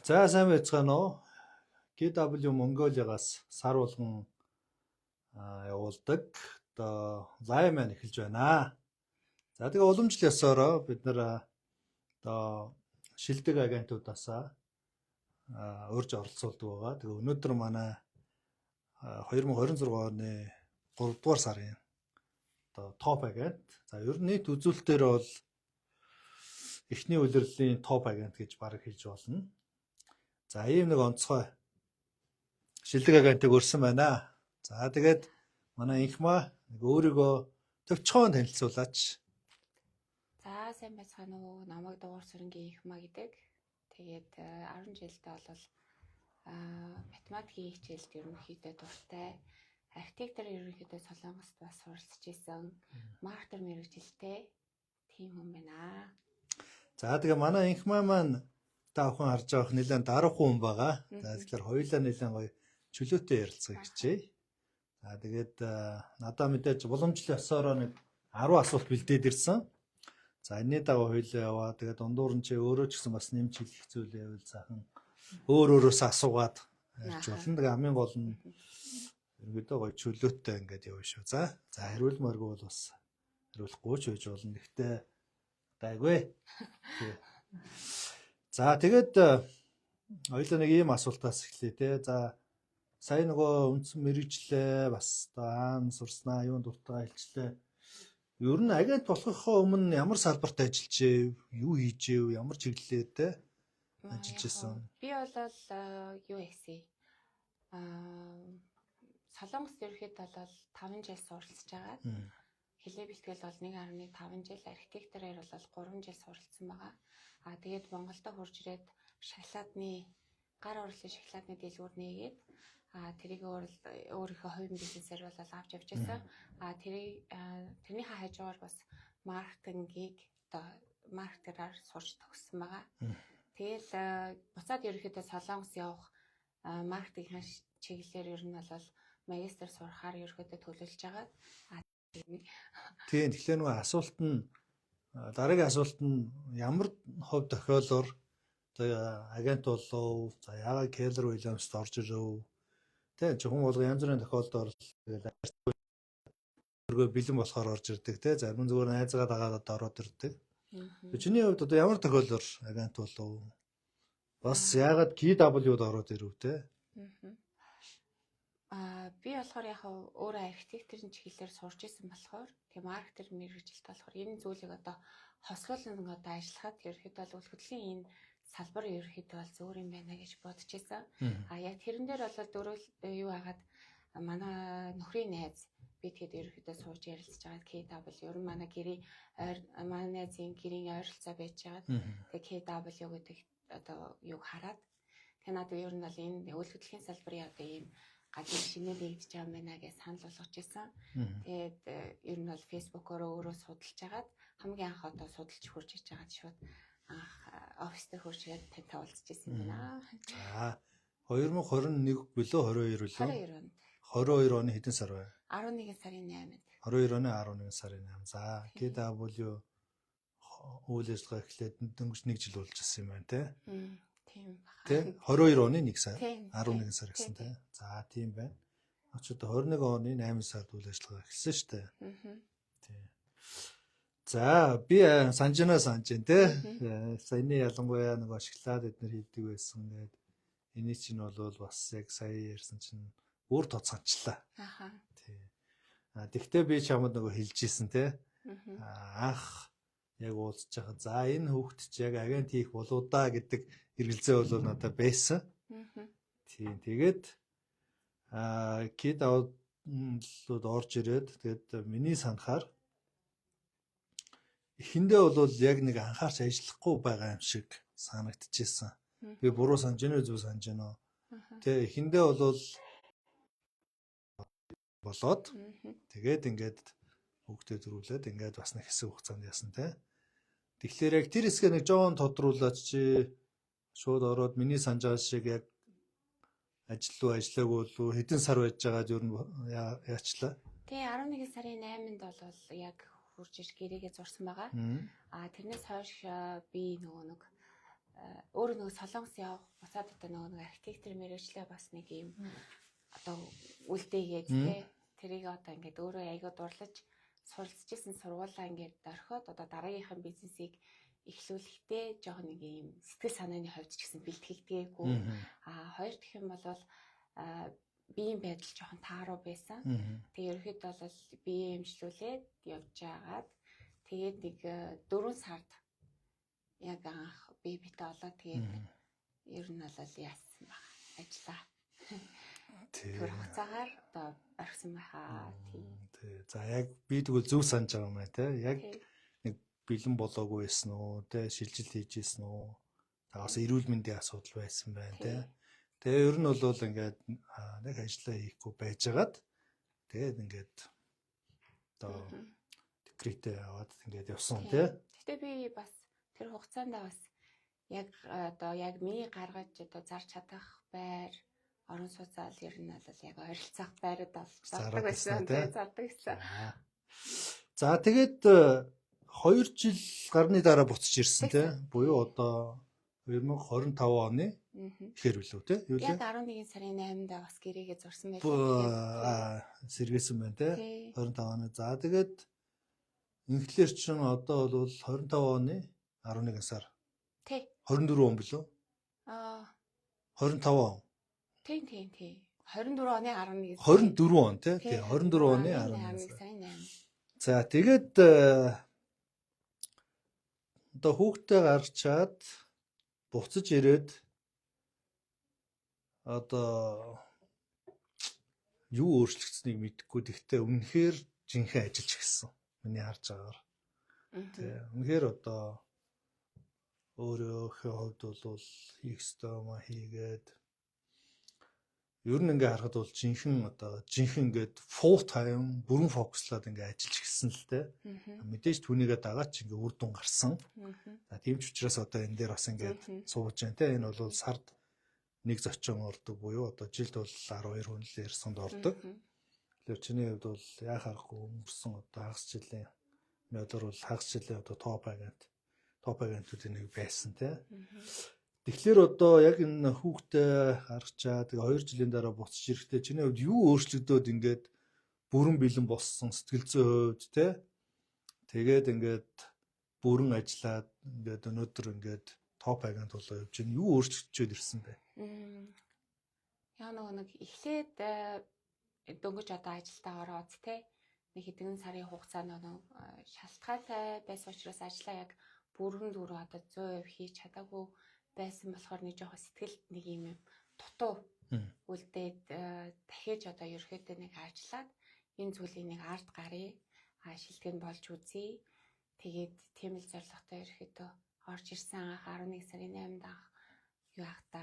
За сайн байцгаана уу? KW Mongolia-гаас сар болгон явуулдаг одоо лайв маань эхэлж байна. За тэгээ уламжлал ёсоор бид нар одоо шилдэг агентуудаас урьж оролцуулдаг байгаа. Тэгээ өнөөдөр манай 2026 оны 3 дугаар сарын одоо топ агент. За ер нь нийт үзүүлэлтээр бол эхний улирлын топ агент гэж баг хэлж болно. За ийм нэг онцгой шилдэг агентыг өрсөн байна. За тэгээд манай инхма нэг өөрийгөө төвчхон танилцуулаач. За сайн байцгаана уу? Намайг Дугаар Сүрэнгийн инхма гэдэг. Тэгээд 10 жилдээ бол математикийн хичээлд ерөнхийдөө дуртай. Архитектор ерөнхийдөө Солонгост бас суралцж исэн. Маркетер мэргэжилтэй тийм хүн байна. За тэгээ манай инхма маань та бүхэн харж байгаа нэлээд дарах хүн байгаа. За тэгэхээр хоёулаа нэлээд гоё чөлөөтэй ярилцах хичээе. За тэгээд надад мэдээж боломжтой ёсоор нэг 10 асуулт бэлдээд ирсэн. За энэний дагуу хоёулаа яваа. Тэгээд дундуур нь чи өөрөө ч гэсэн бас нэмж хэлэх зүйл байвал заахан өөрөөсөө асуугаад ярьж болно. Тэгээ хамгийн гол нь ерөөдөө гоё чөлөөтэй ингээд явна шүү. За хариулмааргүй бол бас хариулахгүй ч байж болно. Гэхдээ гайгүй. За тэгээд хоёулаа нэг ийм асуултаас эхлэе те. За сая нөгөө үндсэн мэргэжлээ бас хаана сурснаа, юунд дуртай хэлчлээ. Ер нь агент болохынхоо өмнө ямар салбарт ажиллаж ив, юу хийж ив, ямар чиглэлээр те ажиллаж исэн. Би бол юу хийсэн? Солонгост ерөөхдөө бол 5 жил суралцж байгаа. Хэлээ бэлтгэл бол 1.5 жил, архитекторээр бол 3 жил суралцсан байгаа. Тэгээд Монголд хурж ирээд шоколадны гар урлын шоколадны дэлгүүр нээгээд тэрийг өөрийнхөө хувийн бизнесээр бол авч явж байсан. Тэрнийхээ хажуугаар бас маркетингийг одоо маркетераар сурч төгссөн байгаа. Тэгэл буцаад ерөөхдөө Солонгос явах маркетинг чиглэлээр ер нь бол магистр сурахаар ерөөхдөө төлөвлөж байгаа. Тийм тэгэхээр нөгөө асуулт нь дараагийн асуулт нь ямар хувь тохиолдолд агент болов? За яагаад Keller Williams-д орж ирв? Тэ зөвхөн болго янз бүрийн тохиолдолд өргөө бэлэн болохоор орж ирдэг те. Зарим зүгээр найзгаа дагаад ороод ирдэг. Чиний хувьд одоо ямар тохиолдолд агент болов? Бас яагаад KW-д ороод ирв те? Би болохоор яг өөрөө архитекторын чиглэлээр сурч исэн болохоор тийм маркетер мэргэжилт болохоор энэ зүйлийг одоо хослуулан одоо ажиллахад ерөөхдөө бол хөдөлгөөний энэ салбар ерөөхдөө бол зөвөр юм байна гэж бодож исэн. Яг тэрэн дээр бол юу хагаад манай нөхрийн найз би тэгэд ерөөхдөө сууж ярилцж байгаа KW ер нь манай гэрийн манай найзын гэрийн ойролцоо байж байгаа. Тэгээ KW гэдэг одоо юг хараад тэгээ надад ер нь бол энэ үйл хөдлөлийн салбарын одоо ийм гадны шинээр нэгдэж байгаа юм байна гэж санал болгож ирсэн. Тэгээд ер нь бол фэйсбүүкээр өөрөө судалж агаад хамгийн анх одоо судалж хурж иж агаад шууд анх оффист дээр хурж ирээд тантай уулзж ирсэн юм байна. За 2021 билүү 22 билүү? 22 оны хэдэн сар вэ? 11 сарын 8-нд. 22 оны 11 сарын 8. За KW үйл ажиллагаа эхлээд дөнгөж 1 жил болж ирсэн юм байна те. Тийм байна. Тэ 22 оны 1 сар 11 сар гэсэн те. За тийм байна. Очоод 21 оны 8 сард үйл ажиллагаа эхэлсэн шүү дээ. Тийм. За би санаж байна те. Саяны ялангуяа нэг шоколад эднэр хийдэг байсан гэдэг. Эний чинь бол бас яг сая ярьсан чинь бүр тоцгончлаа. Тийм. Тэгвэл би чамд нөгөө хэлж ийсэн те. Анх яг уулзж байгаа. За энэ хүүхэд ч яг агент хийх болоо да гэдэг эргэлзээ бол надад байсан. Тийм. Тэгээд KW-д орж ирээд тэгээд миний санахаар эхэндээ бол яг нэг анхаарч ажиллахгүй байгаа юм шиг санагдчихсэн. Би буруу санаж байна уу, зөв санаж байна уу? Тэ эхэндээ болоод тэгээд ингээд хүүхдээ төрүүлээд ингээд бас нэг хэсэг хугацаанд яасан те. Тэгэхээр яг тэр хэсгээ нэг жоон тодруулаач чи шууд ороод миний санаж байгаа шиг яг ажиллаагүй болов хэдэн сар байж байгаад ер нь яачлаа. Тэгээ 11 сарын 8-нд бол яг хурж иж гэрээгээ зурсан байгаа. Тэрнээс хойш би нөгөө нэг өөрөө нөгөө солонгос явах буцаад одоо нөгөө архитектор мэргэжлээ бас нэг юм одоо үлдээгээд те тэрийг одоо ингээд өөрөө аяга дурлаж суралцжсэн сургуулаа ингээд орхиод одоо дараагийнхаа бизнесийг эхлүүлэхдээ жоохон нэг юм сэтгэл санааны хувьд ч гэсэн бэлтгэгдгээгүй. Хоёр дахь юм бол биеийн байдал жоохон тааруу байсан. Тэгээ ерөөхдөө бол бие эмчлүүлээд явж байгаад тэгээд нэг 4 сард яг анх бие битээ олоод тэгээд ер нь бол яасан баг ажиллаа. Тэр хугацаагаар одоо орхисон байхаа. Тий. За яг би тэгвэл зөв санаж байгаа юм байна те. Яг нэг бэлэн болоогүй байсан уу? Тэ шилжил хийжсэн үү? Тагаас эрүүл мэндийн асуудал байсан байна те. Тэгээ ер нь бол ингээд нэг ажиллаа хийхгүй байжгаад тэгээд ингээд одоо декретээ аваад ингээд явсан тий. Гэтэ би бас тэр хугацаанд бас яг одоо яг миний гаргаж одоо зарч чадах байр орон сууцаал ер нь бол яг ойролцоох байрад зардаг байсан тий зардаг гэсэн. За тэгээд 2 жил гарны дараа буцаж ирсэн тий. Буюу одоо 2025 оны ихэр билүү те? Яг 11 сарын 8-нд бас гэрээгээ зурсан байлаа. Сэргээсэн байна те? 25 оны. За тэгээд инхлэр чинь одоо бол 25 оны 11 сар. Тий. 24 он билүү? 25 он. Тий. 24 оны 11 сар. 24 он те? Тий. 24 оны 11 сарын 8. За тэгээд одоо хүүхдээ гарчаад буцаж ирээд одоо юу өөрчлөгдсөнийг мэдэхгүй. Тэгтээ үнэхээр жинхэнэ ажиллаж гисэн. Миний харж байгаагаар. Тэ. Үнэхээр одоо өөрөөхөө хувьд бол хийх ёстой юм хийгээд ер нь ингээ харахад бол жинхэнэ ингээд full time бүрэн фокуслаад ингээ ажиллаж гисэн л тэ. Мэдээж түүнийгээ дагаад ч ингээ үр дүн гарсан. За тийм ч учраас одоо энэ дээр бас ингээд сууж байна тэ. Энэ бол сард нэг зочин ордог буюу одоо жилд бол 12 хүн л ярьсанд ордог. Тэгэхээр чиний хувьд бол яа харахгүй өнгөрсөн одоо хагас жилийн нөлөөр бол хагас жилийн одоо топ агентуудын нэг байсан тий. Тэгэхээр одоо яг энэ хүүхдээ гаргачаа тэгээ 2 жилийн дараа буцаж ирэхдээ чиний хувьд юу өөрчлөгдөөд ингээд бүрэн бэлэн болсон сэтгэл зүйн хувьд тий. Тэгээд ингээд бүрэн ажиллаад ингээд өнөөдөр ингээд топ агент болоо явж байна. Юу өөрчлөгдөж ирсэн бэ? Яа нэг эхлээд дөнгөж одоо ажилдаа ороод те нэг хэдэн сарын хугацаанд шалтгаантай байсан учраас ажлаа яг бүрэн дүр одоо 100% хийж чадаагүй байсан болохоор нэг жоохон сэтгэлд нэг юм дутуу үлдээд дахиж одоо ерөөхдөө нэг ажиллаад энэ зүйлийг нэг ард гарыг шилтгэн болж үзье. Тэгээд тийм л зорилготой ерөөхдөө орж ирсэн анх 11 сарын 8-нд анх юу ах та.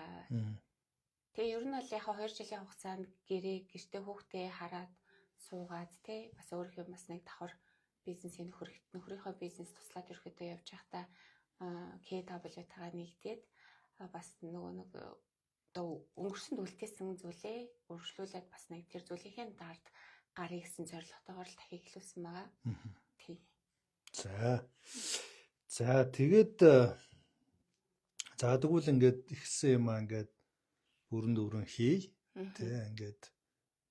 Тэгээ ер нь бол яг 2 жилийн хугацаанд гэртээ хүүхдээ хараад суугаад те бас өөрийнхөө бас нэг давхар бизнесийн нөхрийнхөө бизнес туслаад ерөөхдөө явж байхдаа KW-тайгаа нэгдээд бас нэг одоо өнгөрсөнд үлдээсэн зүйлээ өргөжлүүлээд бас нэг тэр зүйлийнхээ дард гарыг гэсэн зорилготойгоор л дахиж эхлүүлсэн байгаа. Тий. За тэгээд тэгвэл ингээд ихсэн юм аа ингээд бүрэн дүүрэн хий. Тэ ингээд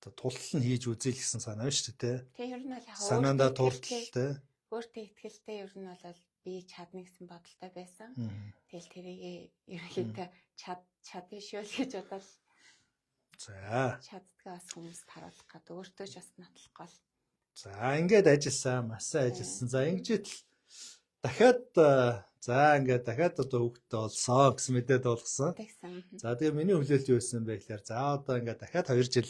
одоо тултал нь хийж үзье гэсэн санаа шүү дээ. Тэ ер нь бол яг санаандаа тултал тэ. Өөртөө ихтгэлтэй ер нь бол би чадна гэсэн бодолтой байсан. Тэгэл тэрийг ерөнхийдөө чадна шүү л гэж бодоод. За. Чаддгаа бас хүмүүст харуулах гэдэг өөртөө ч бас нотлох гол. За ингээд ажилласан, масаа ажилласан. За ингэж л дахиад дахиад одоо хүүхдтэй олсоо гэсэн мэдээд болгосон. За тэгээ миний хүлээлт юу байсан бэ гэхээр за одоо ингээд дахиад 2 жил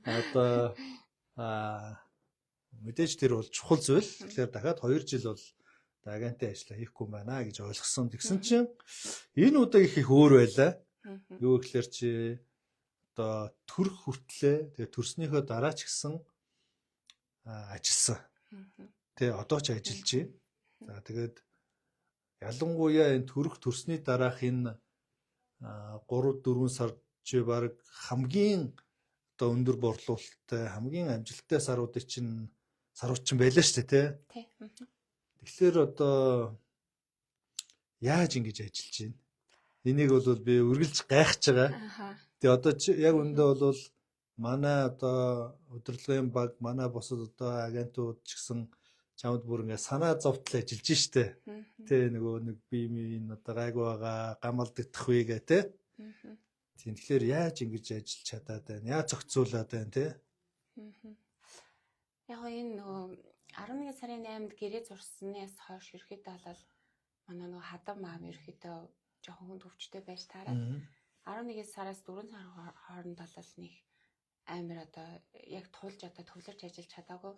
одоо мэдээж тэр бол чухал зүйл. Тэгэхээр дахиад 2 жил бол агентийн ажлаа хийхгүй юм байна гэж ойлгосон. Тэгсэн чинь энэ удаа их өөр байлаа. Юу гэхээр чи одоо төрөх хүртлээ тэгээ төрснийхөө дараа ч гэсэн ажилласан. Тэгээ одоо ч ажиллаж байна. За тэгээд ялангуяа энэ төрсний дараах энэ 3-4 сар чи баг хамгийн одоо өндөр борлуулалттай хамгийн амжилттай сарууд чинь байлаа шүү дээ тий. Тэгэхээр одоо яаж ингэж ажиллаж байна? энийг бол би үргэлж гайхаж байгаа. Тэгээ одоо яг үндэ бол манай одоо удирдлагын баг, манай босод одоо агентууд ч гэсэн чамд бүр ингээ санаа зовтол ажиллаж штэ. Тэ нөгөө нэг биемийн одоо гайг байгаа, гамалдагдах вэ гэ тэ. Тийм тэгэхээр яаж ингэж ажиллаж чадаад байна? Яаж зохицуулаад байна тэ? Яг энэ нөгөө 11 сарын 8-нд гэрээ зурснаас хойш ерөөхдөө бол манай нөгөө хадам маам ерөөхдөө жоохон хүнд өвчтэй байж таараад 11 сараас 4 сар хооронд бол нэг амар одоо яг тулж одоо төвлөрч ажиллаж чадаагүй.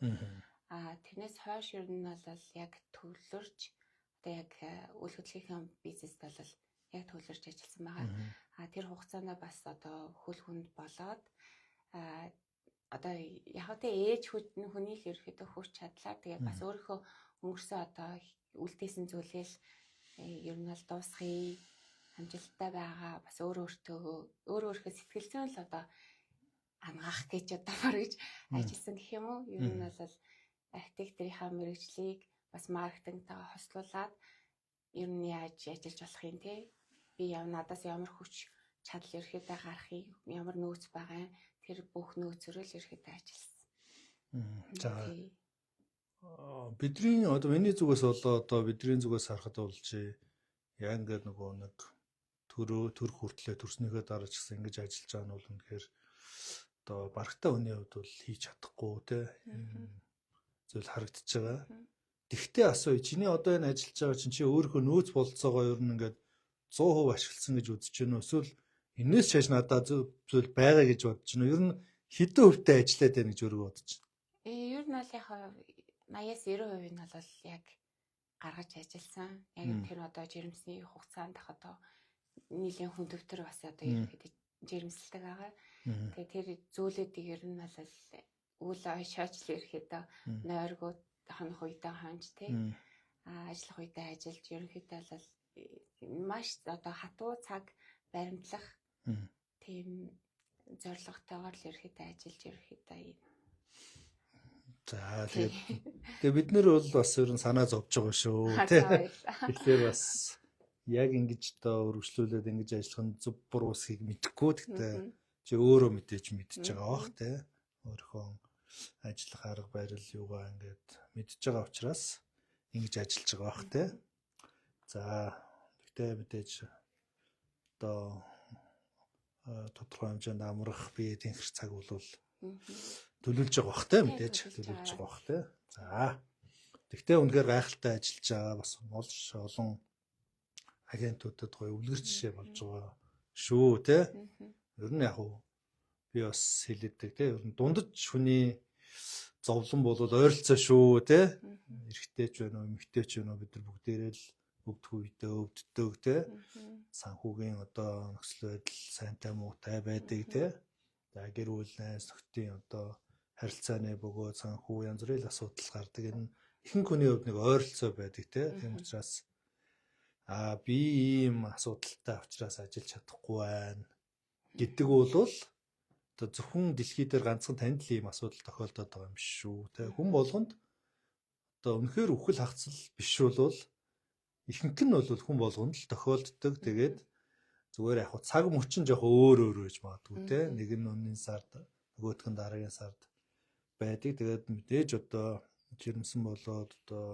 Тэрнээс хойш ер нь бол яг төвлөрч одоо яг үйл хөдлөлийн бизнест бол яг төвлөрч ажилласан байгаа. Тэр хугацаанд бас одоо хөл хүнд болоод одоо яг тэ ээж хүний л ерөөхдөө хүч чадлаа. Тэгээ бас өөрийнхөө өнгөрсөн одоо үлдээсэн зүйлээс ер нь бол дуусгая, амжилттай байгаа. Бас өөрийнхөө сэтгэл зүйн л одоо ангаах гэж одоо барьж ажилласан гэх юм уу? Ер нь бол архитекторийнхаа мэрэгжлийг бас маркетингтайгаа хослуулад ер нь яаж ажиллаж болох юм те? Би надаас ямар хүч чадал ерөөхдөө гарахыг, ямар нөөц байгаа юм? Тэр бүх нөөцөөрөө л ерөөхдөө ажилласан. За бидний одоо миний зүгээс болоо одоо бидний зүгээс харахад бол чи яг ингээд нөгөө нэг төр хүртлээ төрснийхөө дараа ч гэсэн ингэж ажиллаж байгаа нь бол үнэхээр одоо барагтай хүний хувьд бол хийж чадахгүй те зүйл харагдаж байгаа. Тэгтээ асууя, чиний одоо энэ ажиллаж байгаа чинь чи өөрийнхөө нөөц болцоогоо ер нь ингээд 100% ашигласан гэж үзэж байна уу? Эсвэл энэс чаш надад зүйл байгаа гэж бодож байна уу? Ер нь хэдэн хувьтай ажиллаад байна гэж өөрөө бодож байна? Ер нь бол яг 80-аас 90% нь бол яг гаргаж ажилласан. Яг тэр одоо жирэмсний хугацаанд одоо нийлэн хүн төвтөр бас одоо ерөөхдөө жирэмсэлдэг байгаа. Тэгээ тэр зүйлүүдийг ер нь бол үл ойшооч л ерөөхдөө нойргууд хонох үедээ хонж тий ажиллах үедээ ажиллаж ерөөхдөө бол маш одоо хатуу цаг баримтлах тийм зорилготойгоор л ерөөхдөө ажиллаж ерөөхдөө за тэгээ бид нэр бол бас ер нь санаа зовж байгаа шүү тий. Тэгэхээр бас яг ингэж одоо өргөжлүүлээд ингэж ажиллах нь зөв буруу усыг мэдэхгүй. Гэхдээ чи өөрөө мэдээж мэдж байгаа бох тий. Өөрийнхөө ажиллах арга барил юугаа ингээд мэдж байгаа учраас ингэж ажиллаж байгаа бох тий. За гэхдээ мэдээж одоо тодорхой хэмжээнд амрах бие тэнхэр цаг бол төлөвлөж байгаа бох тий. Мэдээж төлөвлөж байгаа бох тий. За тэгтээ үнэхээр гайхалтай ажиллаж байгаа бас олон агентуудад гоё үлгэр жишээ болж байгаа шүү тий. Ер нь яг уу би бас хэлээдэг тий. Ер нь дундаж хүний зовлон бол ойролцоо шүү тий. Эрэгтэй ч байна уу, эмэгтэй ч байна уу бид нар бүгдээрээ л өвдөх үедээ өвддөг тий. Санхүүгийн одоо нөхцөл байдал сайнтай муутай байдаг тий. За гэр бүл найз нөхдийн одоо харилцааны бөгөөд санхүү янз бүрийн асуудал гардаг. Энэ ихэнх хүний хувьд нэг ойролцоо байдаг тий. Тийм учраас би ийм асуудалтай учраас ажиллаж чадахгүй байна гэдэг бол одоо зөвхөн дэлхий дээр ганцхан танд л ийм асуудал тохиолдоод байгаа юм шүү. Тэ хүн болгонд одоо үнэхээр үхэл хагцал биш бол ихэнх нь бол хүн болгонд л тохиолддог. Тэгээд зүгээр яг цаг мөчин жоохон өөр байж магадгүй те. Нэг нь өнөөний сард, нөгөөх нь дараагийн сард байдаг. Тэгээд мэдээж одоо жирэмсэн болоод одоо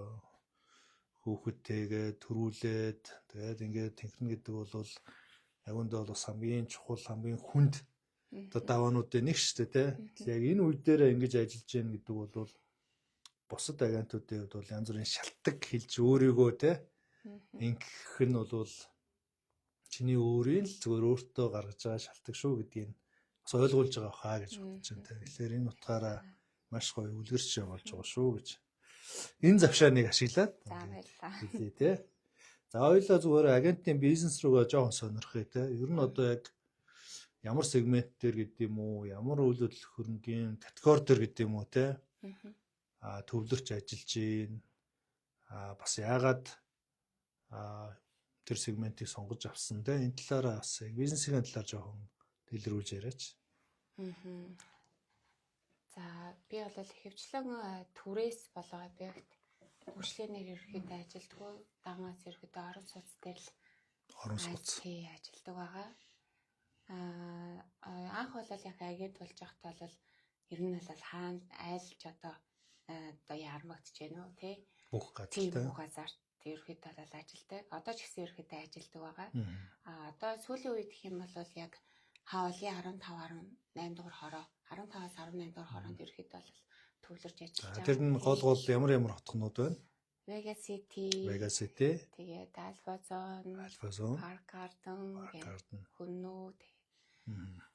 хүүхэдтэйгээ төрүүлээд тэгээд ингээд тэнхэрнэ гэдэг бол агунд бол бас хамгийн чухал хамгийн хүнд одоо даваануудын нэг шүү дээ тий. Яг энэ үе дээр ингэж ажиллаж гин гэдэг бол бусад агентуудын хувьд бол янз бүрийн шалтгаан хэлж өөрийгөө тий ингэх нь бол чиний өөрийн л зүгээр өөртөө гаргаж байгаа шалтгаан шүү гэдгийг бас ойлгуулж байгаа хаа гэж бодож байна тий. Тэгэхээр энэ утгаараа маш гоё үлгэрч болж байгаа шүү гэж. Энэ завшааныг ашиглаад хэлээ тий. За хоёулаа зүгээр агентийн бизнес руугаа жоохон сонирхъя тий. Ер нь одоо яг ямар сегмент дээр гэдэг юм уу, ямар үйл хөдлөх хөрөнгийн категори дээр гэдэг юм уу тий. Төвлөрч ажиллаж гин. Бас яагаад тэр сегментийг сонгож авсан тий. Энэ талаараа бас бизнесийн талаар жоохон дэлгэрүүлж яриач. За би бол хөвчлэн түрээс болоо объект хөгжлөөнөр ерөөхдөө ажилддаг. Дангаас ерөөхдөө орон сууц дээр л орон сууц. Тий, ажилдаг байгаа. Анх бол яг агент болж байхдаа бол ер нь бол хаана айлч одоо ярмагдж байна уу тий. Бүх газар. Бүх газар ерөөхдөө бол ажилдаг. Одоо ч гэсэн ерөөхдөө ажилдаг байгаа. Одоо сүүлийн үед гэх юм бол яг хавлын 15-18 дугаар хороо 15-аас 18 дугаар хороонд ерөөхдөө бол төвлөрч ажиллаж байгаа. Тэр нь гол ямар хотгонууд байна? Vegas City. Тэгээд Alpha Zone, Park Garden, Хүннүү,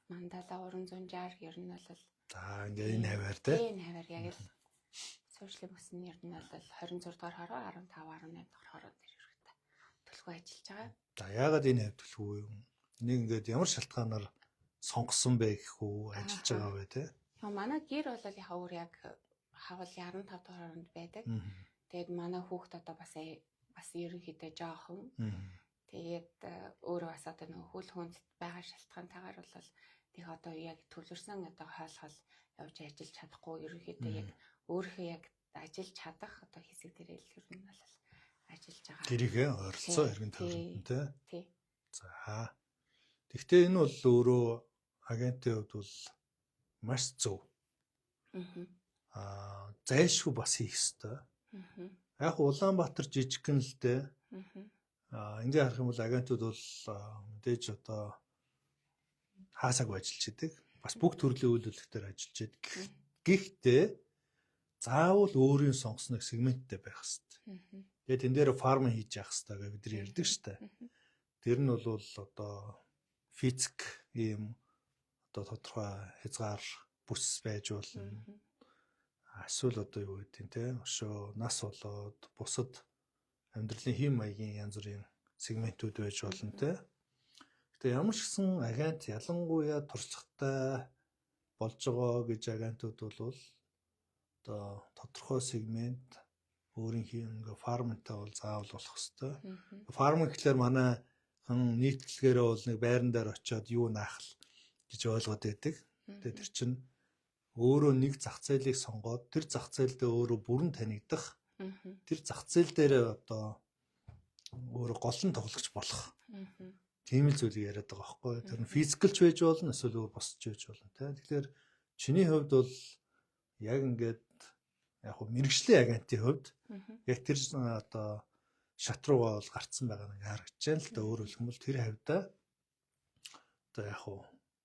Мандала 360 ер нь бол за ингээ энэ хаваар тий. Энэ хаваар яг л сошиал бүсний ер нь бол 26 дугаар хороо 15-18 дугаар хороонд ерөөхдөө төлхөө ажиллаж байгаа. За яагаад энэ хав төлхөө юм? Энийг ингээд ямар шалтгаанаар сонгосон бэ гэх үү ажиллаж байгаа вэ тий? Манай гэр бол яг хавлын 15 дугаар хороонд байдаг. Тэгээд манай хүүхд одоо бас ерөнхийдөө жоохон. Тэгээд өөрөө бас одоо нөгөө хөл хүнд байгаа шалтгаантайгаар бол тэг одоо яг төвлөрсөн одоо хоолхол явж ажиллаж чадахгүй ерөнхийдөө яг өөрөө яг ажиллаж чадах одоо хэсэг дээр л ер нь бол ажиллаж байгаа. Гэрийнхээ ойролцоо эргэн тойронд тий. За. Гэхдээ энэ бол өөрөө агентийн хувьд бол маш зөв. Зайлшгүй бас хийх ёстой. Яг Улаанбаатар жижигхэн л дээ. Ингээ харах юм бол агентууд бол мэдээж одоо хаасаагүй ажиллаж идэг. Бас бүх төрлийн үйл ажиллагаагаар ажиллаж идэг. Гэхдээ заавал өөрийн сонгосныг сегменттэй байх хэрэгтэй. Тэгээд тэн дээр фарм хийж явах хэрэгтэй гэж бид нар ярьдаг шүү дээ. Тэр нь бол одоо физик ийм одоо тодорхой хязгаар бүс байж болно. Эсвэл одоо юу гэдэг те өшөө нас болоод бусад амьдралын хэм маягийн янз бүрийн сегментүүд байж болно те. Гэтэ ямар ч гэсэн агент ялангуяа туршлагатай болж байгаа гэж агентууд бол одоо тодорхой сегмент өөрийн ингээ фармтай бол заавал болох хэвээр. Фарм гэхлээр манай нийтлэлгээрээ бол нэг байран дээр очиод юу наах гэж ойлгоод байдаг. Тэгээ тэр чинь өөрөө нэг зах зээлийг сонгоод тэр зах зээлдээ өөрөө бүрэн танигдах тэр зах зээл дээр одоо өөрөө гол нь тоглогч болох тийм л зүйлийг яриад байгаа байхгүй. Тэр нь физикалч байж болно эсвэл өөр босч байж болно тийм. Тэгэхээр чиний хувьд бол яг ингээд яг хөө мэрэгжлийн агентийн хувьд яг тэр одоо шат руугаа бол гарцсан байгаа нэг харагдаж байна л да. Өөрөөр хэлбэл тэр хавьда одоо яг хөө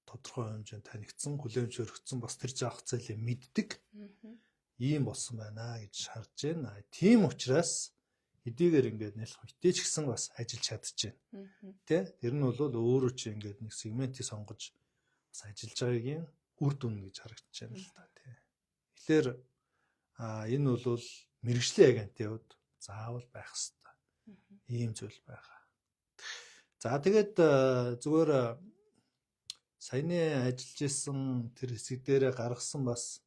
тодорхой хэмжээнд танигдсан, хүлээмж өргөцсөн бас тэр зах зээлийг мэддэг ийм болсон байна гэж харж байна. Тийм учраас хэдийгээр ингээд нэлх хитэж гисэн бас ажиллаж чадчихжээ. Тэ? Тэр нь бол өөрөө чи ингээд нэг сегментийг сонгож бас ажиллаж байгаагийн үр дүн гэж харагдаж байна л да. Тэ. Тэгэхээр энэ бол мэрэгжлийн агентийн хувьд заавал байх хэрэгтэй. Ийм зүйл байгаа. За тэгээд зүгээр саяны ажиллаж исэн тэр хэсэг дээр гаргасан бас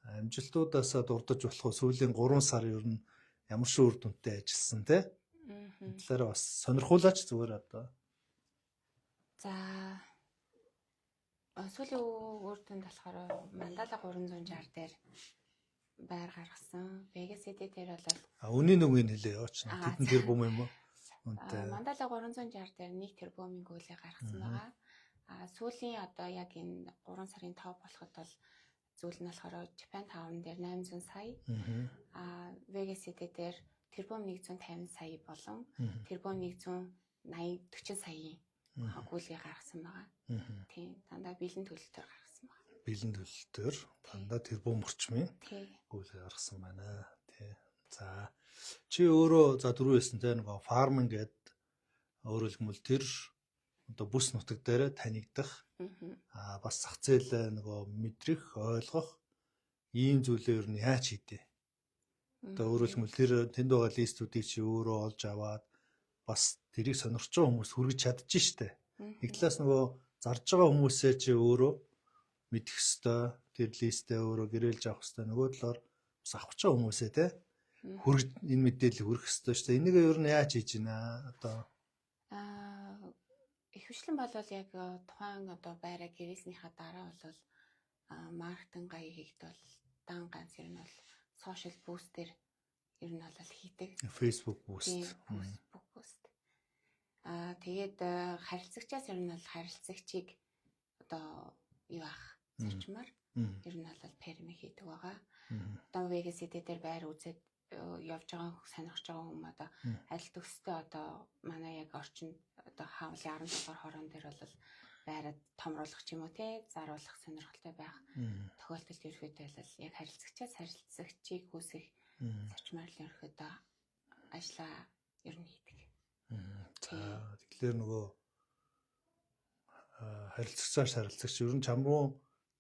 амжилтуудаасаа дурдж болох сүүлийн 3 сар ер нь ямар ч үр дүнтэй ажилласан те. Энэ талаараа бас сонирхуулаач зүгээр одоо. За сүүлийн үр дүнд болохоор Мандала 360 дээр байр гаргасан. Vegas City дээр бол үнийн нүгийг хэлээ яваач. Тэдэн тэр бум юм уу? Мандала 360 дээр 1 тэрбумын гүйлээ гаргасан байгаа. Сүүлийн одоо яг энэ 3 сарын 5 болоход бол зүйл нь болохоор Japan Town дээр 800 сая, Vegas City дээр тэрбум 150 сая болон тэрбум 140 саяын гүйлгээ гаргасан байгаа. Тийм, дандаа бэлэн төлөлтөөр гаргасан байгаа. Бэлэн төлөлтөөр дандаа тэрбум орчмын гүйлгээ гаргасан байна. Тий. За чи өөрөө за дөрвөөсөн те нөгөө фарминг гэдэг өөрөөр хэлбэл тэр одоо бүс нутаг дээр танигдах бас зах зээл нөгөө мэдрэх, ойлгох ийм зүйлээ ер нь яаж хийдэ. Одоо өөрөөр хэлбэл тэр тэнд байгаа листүүдийг чи өөрөө олж аваад бас тэрийг сонирхож байгаа хүмүүс хүргэж чадчих штэ. Нэг талаас нөгөө зарж байгаа хүмүүсээ чи өөрөө мэдэх ёстой. Тэр листээ өөрөө гэрээлж авах ёстой. Нөгөө талаар бас авах ч хүмүүсээ те хүргэж энэ мэдээллийг хүргэх ёстой штэ. Энийг ер нь яаж хийж гинэ одоо Ихэвчлэн бол яг тухайн одоо байраа гэрээснийхаа дараа бол маркетинг гай хийхэд бол дан ганц ер нь бол сошиал бүүст дээр ер нь бол хийдэг. Facebook бүүст. Facebook бүүст. Тэгээд харилцагчаас ер нь бол харилцагчийг одоо юу ах зарчмаар ер нь бол перми хийдэг байгаа. Одоо вегасид дээр байр үзээд явж байгаа сонирхож байгаа хүмүүс одоо аль төстэй одоо манай яг орчинд одоо хаалын 17 дугаар хорон дээр бол байраад томруулах ч юм уу те заруулах сонирхолтой байх тохиолдолд ерөөхдөө бол яг харилцагчийг үүсгэх зарчмаар л ерөөхдөө ажлаа ер нь хийдэг. За тэгэхээр нөгөө харилцагч ер нь чам руу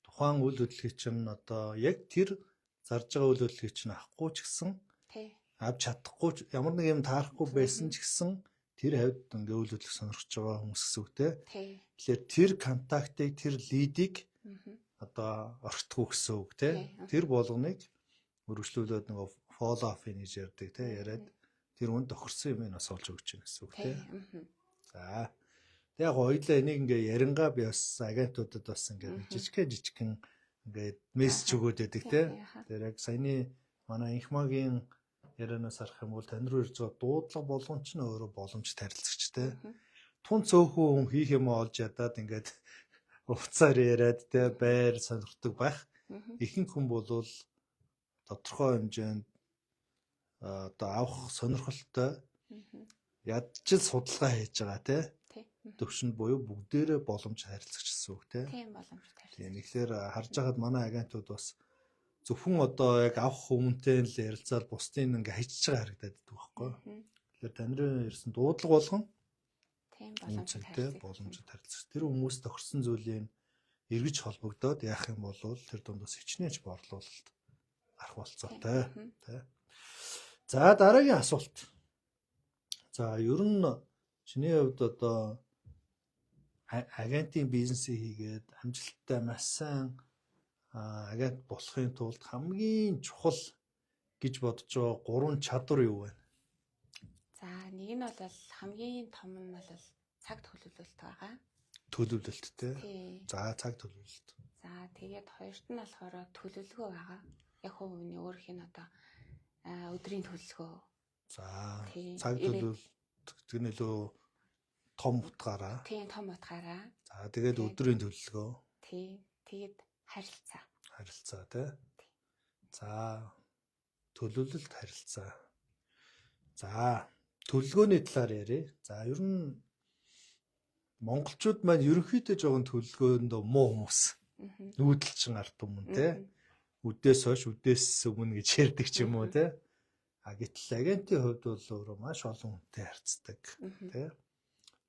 тухайн үйл хөдлөлийг чинь одоо яг тэр зарж байгаа үйл хөдлөлийг чинь авахгүй ч гэсэн авч чадахгүй ямар нэг юм таарахгүй байсан ч гэсэн тэр хавьд ингээ үйл хөдлөх сонирхож байгаа хүмүүс гэсэн үг те. Тэгэхээр тэр контактыг тэр лидийг одоо орхитгүй гэсэн үг те. Тэр болгоныг өргөжлүүлээд нөгөө follow up гэж ярьдаг те яриад тэр үнд тохирсон юм бас олж өгч байна гэсэн үг те. За. Тэг яг хоёлаа энийг ингээ ярингаа би бас агентуудад бас ингээ жижигхэн ингээд мессеж өгөөд байдаг те. Тэр яг саяны манай инхмагийн ярианаас харах юм бол тань руу ирж байгаа дуудлага болгон ч нөөрэ боломжтой харилцагчтэй. Тун цөөхөн хүн хийх юм олж ядаад ингээд уцаар яриад те байр сонирхдаг байх. Ихэнх хүн бол тодорхой хэмжээнд одоо авах сонирхолтой ядчил судалгаа хийж байгаа те. Төвшөнд буюу бүгдээрээ боломж харилцагч гэсэн үг те. Тийм боломжтой харилцагч. Тийм тэгэхээр харж байгаад манай агентууд бас зөвхөн одоо яг авах хүмүүнтэй л ярилцаад бусдын ингээ хайчиж байгаа харагдаад байдаг байхгүй. Тэгэхээр тань руу ирсэн дуудлага болгон тийм боломжтой харилцагч. Тэр хүмүүс тохирсон зүйлийг эргэж холбогдоод яах юм бол тэр дундаас хичнээн борлуулалт арах болцоотой тий. За дараагийн асуулт. За ер нь чиний хувьд одоо агентийн бизнесийг хийгээд амжилттай маш сайн агент болохын тулд хамгийн чухал гэж бодож байгаа 3 чадвар юу вэ? За нэг нь бол хамгийн том нь бол цаг төлөвлөлт байгаа. Төлөвлөлт тий. За цаг төлөвлөлт. За тэгээд хоёрт нь болохоор төлөвлөгөө байгаа. Яг хувийн өөрийнх нь одоо өдрийн төлөвлөгөө. За цаг төлөвлөлт гэдэг нь илүү том утгаараа. Тийм том утгаараа. За тэгээд өдрийн төлөвлөгөө. Тийм. Тэгээд харилцаа. Харилцаа тий. За төлөвлөлт харилцаа. За төлөвлөгөөний талаар ярив. За ер нь монголчууд маань ерөнхийдөө жоохон төлөвлөгөөнд муу хүмүүс. Нүүдэлчин ард түмэн тий. Үдээс хойш үдээс өмнө гэж ярьдаг ч юм уу тий. Гэтэл агентийн хувьд бол өөрөө маш олон хүнтэй харьцдаг тий.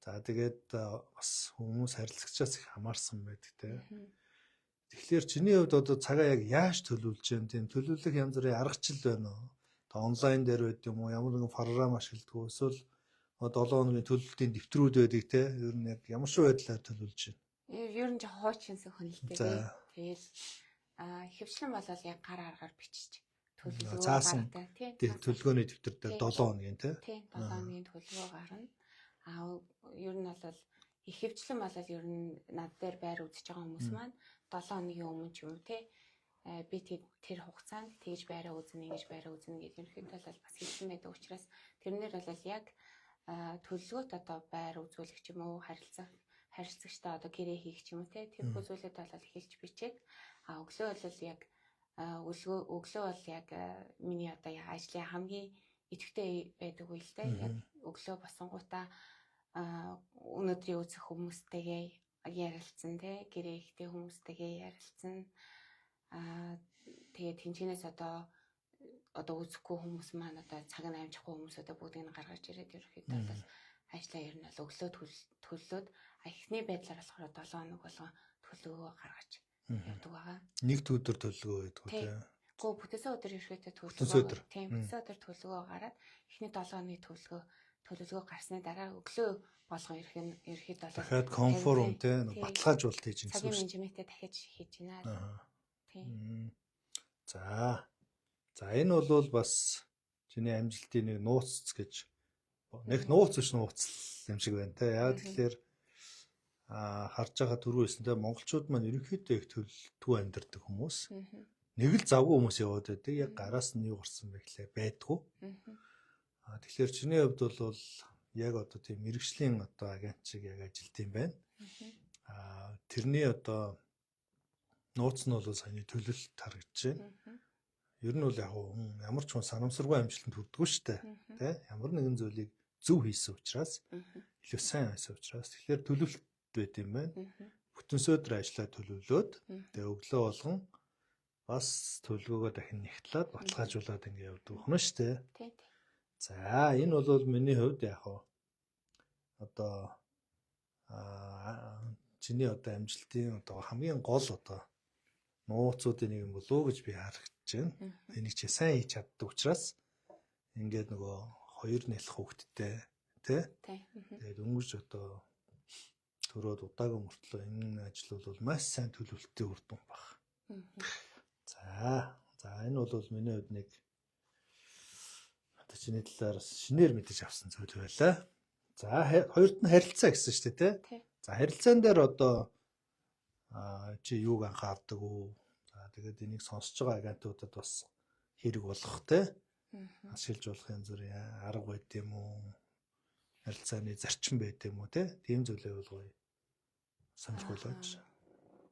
За тэгээд бас хүмүүс харилцагчаас их хамаарсан байдаг тий. Тэгэхээр чиний хувьд одоо цагаа яг яаж төлөвлөж जैन тийм төлөвлөх янз бүрийн аргачлал байна уу? Онлайн дээр байд юм уу? Ямар нэгэн програм ашигладаг уу? Эсвэл 7 хоногийн төлөвлөлтийн дэвтрүүд байдаг те. Ер нь яг ямар шиг байдлаар төлөвлөж байна? Ер нь жоо хуучинсан хөнөлтэй. Тэгэл хөвчлэн болол яг гар аргаар бичиж төлөвлөгөө гаргадаг тийм. Төлөвлөгөөний дэвтэр дээр 7 хоногийн те. Тийм 7 хоногийн төлөвлөгөө гарна. Ер нь бол их хөвчлэн болол ер нь над дээр байр үзэж байгаа хүмүүс маань 7 хоногийн өмнө ч юм те. Би тэр хугацаанд тэгж байраа үзнэ, ингэж байраа үзнэ гэж ерөнхийдөө бол бас хэлсэн байдаг учраас тэрнэр бол яг төлөвлөгөөт одоо байр үзүүлэх ч юм уу харилцагчтай одоо гэрээ хийх ч юм уу те тэр зүйлүүд бол хэлж бичээд өглөө бол яг өглөө бол яг миний одоо ажлын хамгийн идэвхтэй байдаг үе л те яг өглөө босонгуудаа өнөөдрийн үзэх хүмүүстэйгээ ярилцсан те гэрээ ихтэй хүмүүстэйгээ ярилцсан тэгээд тэнцэнээс одоо үзэхгүй хүмүүс маань одоо цаг нь амжихгүй хүмүүс одоо бүгдийг нь гаргаж ирээд ерөөхдөө бол ажлаа ер нь бол өглөө төлөлөөд эхний байдлаар болохоор 7 хоног болгон төлөвлөгөө гаргаж явдаг байгаа. Нэгд өдөр төлөвлөгөө байдаг тийм. Гоо бүтээсэн өдөр ерөөхдөө төлөвлөгөө. Тийм бүтээсэн өдөр төлөвлөгөө гараад эхний 7 хоногийн төлөвлөгөө гарсны дараа өглөө болгон ерөөхдөө дахиад конформ тийм баталгаажуулалт хийж байгаа. Цагийн менежментээ дахиж хийж байна. Тийм. За энэ бол бас чиний амжилтын нэг нууц гэж нэг нууц биш нууц юм шиг байна те. Яг тэгэхээр харж байгаа түрүүсэндээ монголчууд маань ерөнхийдөө их төлөвлөлтгүй амьдардаг хүмүүс. Нэг л завгүй хүмүүс яваад байдаг. Яг гараас нь юу гарсан бэ гэхлээр байдгүй. Тэгэхээр чиний хувьд бол яг одоо тийм мэрэгжлийн одоо агент шиг яг ажилт юм байна. Тэрний одоо нууц нь бол саяны төлөлт харагдаж байна. Ер нь бол яг хүн ямар ч хүн санамсаргүй амжилтанд хүрдэггүй шүү дээ. Тэ? Ямар нэгэн зүйлийг зөв хийсэн учраас илүү сайн хийсэн учраас тэгэхээр төлөвлөлт байт юм байна. Бүтэн сөөдөр ажиллаа төлөвлөөд тэгээ өглөө болгон бас төлөвлөгөөгөө дахин нэгтлээд баталгаажуулаад ингэ явдаг хүн шүү дээ. Тий. За энэ бол миний хувьд яг одоо чиний одоо амжилтын одоо хамгийн гол одоо нууцуудын нэг юм болов гэж би харагдаж байна. Энийг чи сайн хийж чаддаг учраас ингээд нөгөө хоёр нэлэх хөвгттэй тий. Тэгээд өнгөрч одоо төрөөд удаагүй мөртлөө энэ ажил бол маш сайн төлөвлөлттэй үр дүн баг. За энэ бол миний хувьд нэг одоо чиний талаар шинээр мэдэж авсан зүйл байлаа. За хоёрт нь харилцаа гэсэн шүү дээ тий. За харилцаан дээр одоо чи юуг анхаардаг уу? За тэгээд энийг сонсож байгаа агентуудад бас хэрэг болох тий. Ашиглаж болох янз бүрийн арга байд юм уу? Харилцааны зарчим байд юм уу тий? Тийм зүйлээ бол гоё сонирхолтой.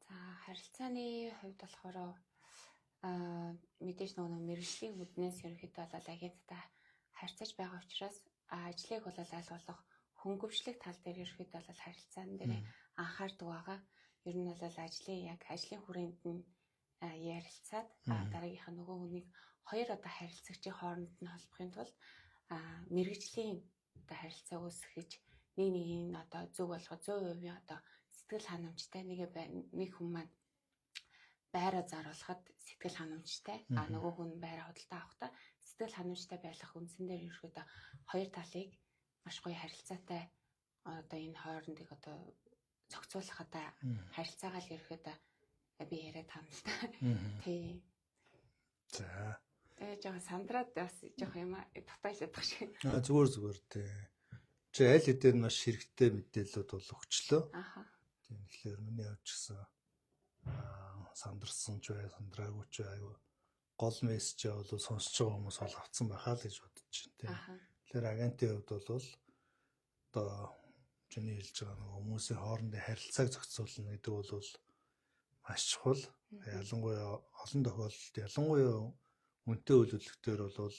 За харилцааны хувьд болохоор мэдээж нөгөө мэрэгжлийн үүднээс ерөнхийдөө бол агенттай харьцаж байгаа учраас ажлыг бол аль болох хөнгөвчлөх тал дээр ерөнхийдөө бол харилцаан дээр анхаардаг байгаа. Ер нь бол ажлын хүрээнд нь ярилцаад дараагийнхаа нөгөө хүнийг хоёр одоо харилцагчийн хооронд нь холбохын тулд мэрэгжлийн одоо харилцаа үүсгэж нэг одоо зөв болгох 100% одоо сэтгэл ханамжтай нэг хүн маань байраа заруулахад сэтгэл ханамжтай нөгөө хүн байраа худалдаа авахдаа сэтгэл ханамжтай байх үндсэн дээр ерөөдөө хоёр талыг маш гоё харилцаатай одоо энэ хоорондыг одоо зохицуулах одоо харилцаагаа л ерөөдөө би яриад таана л та. Тий. За. Жоо сандраад бас жоох юм татаалагдах шиг. Зүгээр тий. Чи аль хэдийн маш хэрэгтэй мэдээлэлүүд бол өгчлөө. Тийм тэгэхээр миний хувьд ч гэсэн сандарсан ч бай, сандраагүй ч бай гол мессеж бол сонсож байгаа хүмүүс бол авцсан байхаа л гэж бодож байна тий. Тэгэхээр агентийн хувьд бол одоо чиний хэлж байгаа нэг хүмүүсийн хоорондын харилцааг зохицуулна гэдэг бол маш чухал. Ялангуяа олон тохиолдолд ялангуяа үнэтэй үйлдвэрлэлтээр бол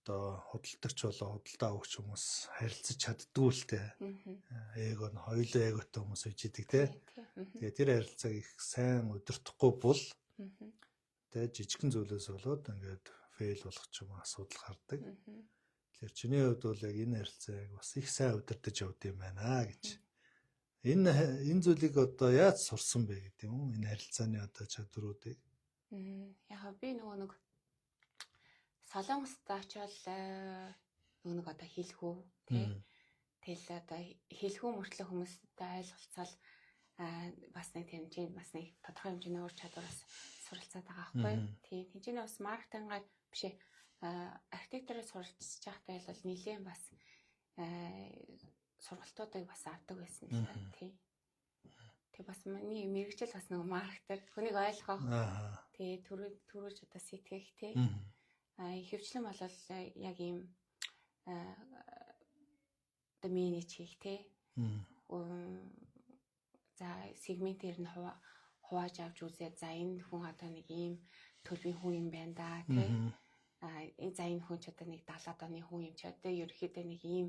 одоо худалдагч болоо худалдаа өгч хүмүүс харилцаж чаддгүй л дээ. Эго нь хоёулаа эготой хүмүүс үж идэг тий. Тэгээ тэр харилцааг их сайн удирдахгүй бол тэгээ жижигхэн зүйлээс болоод ингээд фейл болох ч юм асуудал гардаг. Тэгэхээр чиний хувьд бол яг энэ харилцааг бас их сайн удирдах явд юм байна гэж. Энэ зүйлийг одоо яаж сурсан бэ гэдэг юм. Энэ харилцааны одоо чадваруудыг. Яг би нэг Солонгост очивол нэг одоо хэлхүү тий. Тэгэл одоо хэлхүү мөртлөө хүмүүстэй ойлголцол бас нэг хэмжээнд бас нэг тодорхой хэмжээний ур чадвараас суралцаад байгаа байхгүй. Тий. Тэнцэнэ бас маркетингаар биш архитектурыг суралцж байхдаа бол нэлээд бас сургалтуудыг бас авдаг байсан л та тий. Тэг бас миний мэрэгжил бас нэг маркетер хүнийг ойлгох. Тий төрүүлж одоо сэтгэх тий. Хөвчлэн бол яг ийм одоо менеж хийх тий. За сегментээр нь хувааж авч үзээд за энэ хүн одоо нэг ийм төлөвийн хүн юм байна да тий. За энэ хүн ч одоо нэг 70-аад оны хүн юм ч одоо ерөөхдөө нэг ийм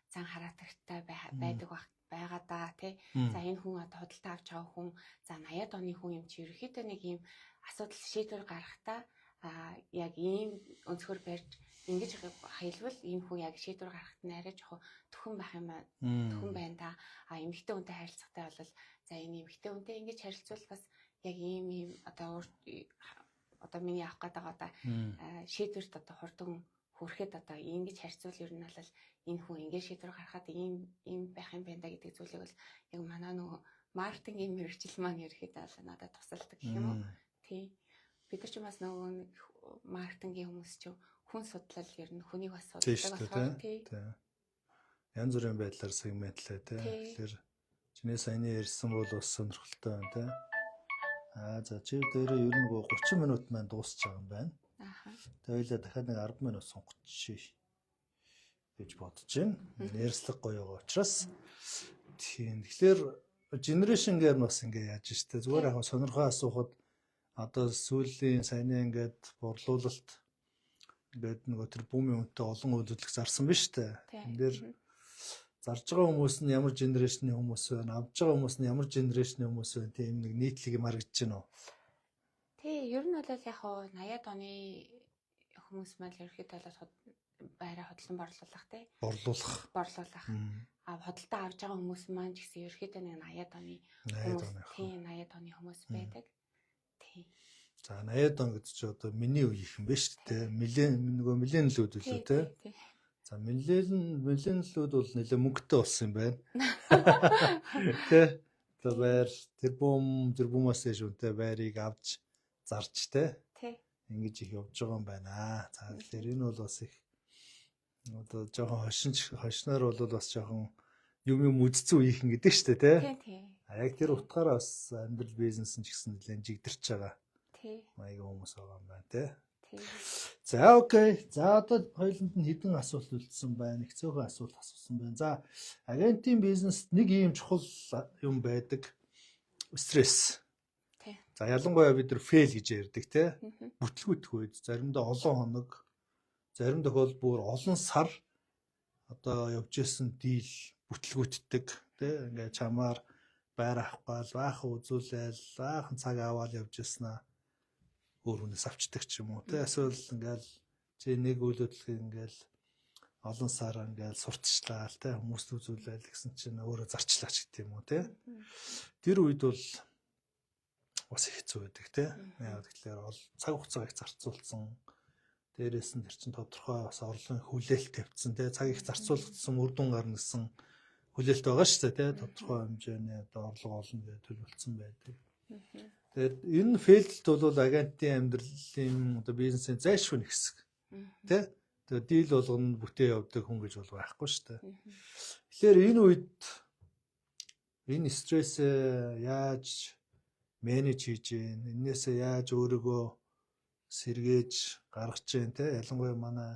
зан характартай байдаг байгаа да тий. За энэ хүн одоо худалдаа авч байгаа хүн за 80-аад оны хүн юм чи ерөөхдөө нэг ийм асуудал шийдвэр гаргахтаа яг ийм өнцгөр барьж ингэж хаялбал энэ хүн яг шийдвэр гаргахт нь арай жоохон төхөн байх юм аа. Төхөн байна да. Эмэгтэй хүнтэй харилцахтай бол за энэ эмэгтэй хүнтэй ингэж харилцвал бас яг ийм одоо миний авах гэдэг одоо шийдвэрт одоо хурдан хүрэхэд одоо ингэж харьцуул ер нь бол энэ хүн ингэж шийдвэр гаргахад ийм байх юм байна да гэдэг зүйлийг бол яг манай нөгөө маркетингийн мэргэжил маань ерөөхдөө бол надад тусалдаг гэх юм уу. Тий. Бид нар ч бас нөгөө маркетингийн хүмүүс ч хүн судлал ер нь хүнийг бас судалдаг болохоор тий. Янз бүрийн байдлаар сегментлээ тий. Тэгэхээр чиний саяны ярьсан бол бас сонирхолтой байна тий. За чи дээрээ ер нь 30 минут маань дуусч байгаа юм байна. Тэгээд дахиад нэг 10 минут сонгочих шээ. гэж бодож байна. Ярьслага гоё байгаа учраас. Тийм. Тэгэхээр generation гээр бас ингээ яаж штэ зүгээр яг сонирхоо асуухад одоо сүүлийн саяны ингээд борлуулалт ингээд нөгөө тэр бүүмийн үнэтэй олон үйлдвэрлэх зарсан биз штэ. Энд дээр зарж байгаа хүмүүс нь ямар генерашны хүмүүс вэ? Авж байгаа хүмүүс нь ямар генерашны хүмүүс вэ? Тийм нэг нийтлэг юм харагдаж байна уу? Тий, ер нь бол яг 80-аад оны хүмүүс мал ерөөхдөө бол байраа хөдлөн борлуулах тий. Борлуулах. Хөдөлтөө авж байгаа хүмүүс маань ч гэсэн ерөөхдөө нэг 80-аад оны хүмүүс, тий, 80-ад оны хүмүүс байдаг. Тий. За 80-ад он гэдэг чинь одоо миний үе их юм байна шүү дээ. Миллениалууд үлээ тий. За миллениалууд бол нэлээ мөнгөтэй болсон юм байна. Тэ. За байр тэрбумаас дэш үнэтэй байрыг авч зарч тий. Ингэж их явж байгаа юм байна. За тэгэхээр энэ бол бас их одоо жоохон хошноор бол бас жоохон юм үдцэн үеийнх нь гэдэг шүү дээ тий. Яг тэр утгаараа бас амьдрал бизнес нь ч гэсэн нэлээд жигдэрч байгаа. Тий. Маягийн хүмүүс байгаа юм байна тий. За окей. За одоо хоёуланд нь хэдэн асуулт үлдсэн байна. Их цөөхөн асуулт асуусан байна. За агентийн бизнест нэг ийм чухал юм байдаг. Стресс. Тий. За ялангуяа бид нар фейл гэж ярьдаг тий. Бүтлгүүтэх үед заримдаа олон хоног, зарим тохиолдолд бүр олон сар одоо явж исэн дийл бүтлгүүтдэг тий. Ингээ чамаар байр авахгүй баахан үзүүлэл, баахан цаг аваад явж иснаа өөр хүнээс авчдаг ч юм уу тий. Эсвэл ингээл чи нэг үйл хөдлөлийг ингээл олон сар ингээл сурталчлаа тий. Хүмүүст үзүүлэл гэсэн чинь өөрөө зарчлаач гэдэг юм уу тий. Тэр үед бол бас их хэцүү байдаг тий. Яг тэгэхээр цаг хугацааг их зарцуулсан. Дээрээс нь тэр чин тодорхой бас орлогын хүлээлт тавьсан тий. Цаг их зарцуулсан үр дүн гарна гэсэн хүлээлт байгаа шүү дээ тий. Тодорхой хэмжээний одоо орлого олно гэж төлөвлөсөн байдаг. Тэгээд энэ фейлдэлт бол агентийн амьдралын одоо бизнесийн зайлшгүй нэг хэсэг тий. Тэгээд дийл болгоно бүтээ явдаг хүн гэж бол байхгүй шүү дээ. Тэгэхээр энэ үед энэ стрессээ яаж менеж хийж гин, энээсээ яаж өөрийгөө сэргээж гаргаж гин тий. Ялангуяа манай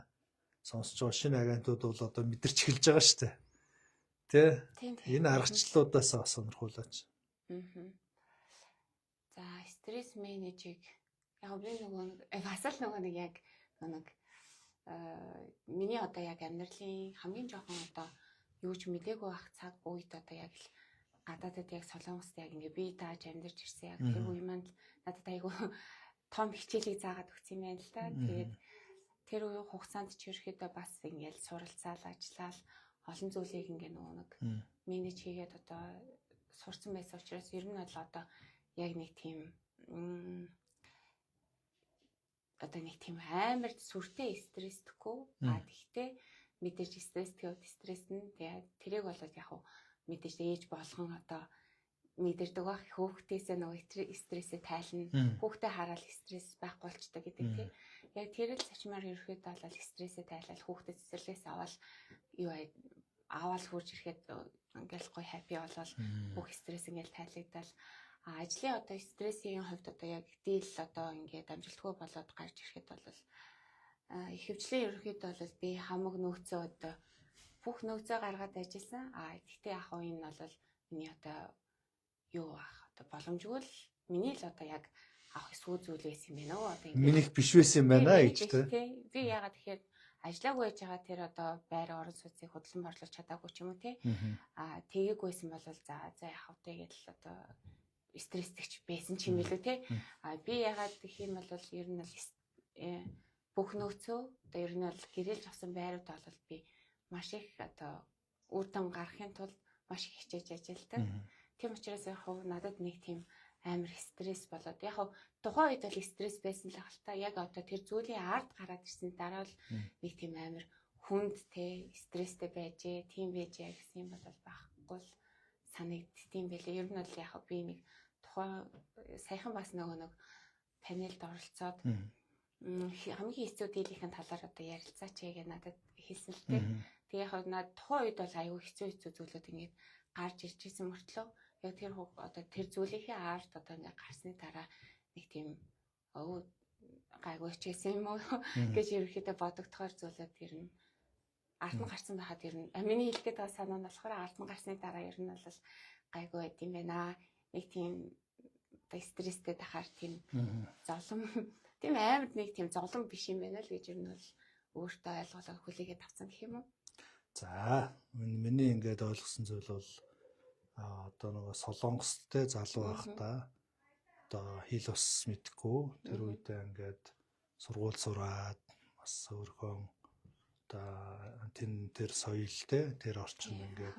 сонсож байгаа шинэ агентууд бол одоо мэдэрч эхэлж байгаа шүү дээ. Тий. Энэ аргачлалуудаас бас сонирхуулаач. За стресс менежийг яг би бас л нэг яг миний одоо яг амьдралын хамгийн жоохон одоо юу ч мдээгүй байх цаг үед одоо яг л гадаадад яг солонгост яг ингээ би дааж амьдарч ирсэн яг тэр үе маань надад айгүй том хичээлийг заагаад өгсөн юм байна л да. Тэгээд тэр үе хугацаанд ч ерөөхдөө бас ингээл суралцаал ажиллаал олон зүйлийг ингээ нэг менеж хийгээд одоо сурцсан байсан учраас ер нь бол одоо яг нэг тийм амар сүртэй стресстгүй гэхдээ мэдээж стресс нь тэгээд тэрийг бол яг мэдээж ээж болгон одоо мэдэрдэг байх хүүхдээсээ нөгөө стрессээ тайлна хүүхдээ хараад стресс байхгүй болчтой гэдэг тийм яг тэр л зочмаар ерөөхдөө бол стрессээ тайлал хүүхдэд цэцэрлэгээс аваад хурж ирэхэд ингээл гоё хаппи болол бүх стресс ингээл тайлагдал ажлын одоо стрессийн хувьд одоо яг дийл одоо ингээд амжилтгүй болоод гарч ирэхэд бол ихэвчлэн ерөөхдөө бол би хамаг нөөцөө одоо бүх нөөцөө гаргаад ажилласан. Гэхдээ яг энэ бол миний одоо юу ах одоо боломжгүй л миний л одоо яг авах эсвүү зүйл байсан юм байна уу одоо ингээд минийх биш байсан юм байна гэж тий. Би яагаад тэгэхээр ажиллаагүй байж байгаа тэр одоо байр орон сууцыг хөдлөн борлуулж чадаагүй ч юм уу тий. Тэгээгүйсэн бол за яах вэ гэдэл одоо стресстэй байсан ч юм билүү тий. Би яагаад гэх юм бол ер нь бол бүх нөөцөө одоо ер нь бол гэрэлж авсан байрууд бол би маш их одоо үр дүн гаргахын тулд маш их хичээж ажилладаг. Тийм учраас яг надад нэг тийм амар стресс болоод яг тухайн үед бол стресс байсан л хаалта. Яг одоо тэр зүйлийн ард гараад ирсэн дараа бол нэг тийм амар хүнд те стресстэй байжээ, тийм байжээ гэсэн юм бол байхгүй л санагдтiin байлээ. Ер нь бол яг би нэг тухайн саяхан бас нэг панелд оролцоод хамгийн хэцүү дийлийнхэн талаар одоо ярилцаач гэж надад хэлсэн л дээ. Тэгээ яг над тухайн үед бол аюу хэцүү зүйлүүд ингээд гарч ирж исэн мөртлөө яг тэр одоо тэр зүйлийнхээ арт одоо ингээд гарсны дараа нэг тийм гайгүй ч гэсэн юм уу гэж ерөөхдөө бодогдохоор зүйлүүд ирнэ. ардан гарсан байхад ер нь миний хэлэхэд байгаа санаа нь болохоор ардан гарсны дараа ер нь бол гайгүй байд юм байна. Нэг тийм стресстэй дахаар тийм зовлон тийм амар нэг тийм зовлон биш юм байна л гэж ер нь бол өөртөө ойлголоо хүлээгээд авсан гэх юм уу. За миний ингээд ойлгосон зүйл бол одоо нөгөө Солонгостэй залуу байхдаа одоо хэл ус мэдгүй тэр үедээ ингээд сургууль сураад бас өөрхөн одоо тэр соёлтэй тэр орчин ингээд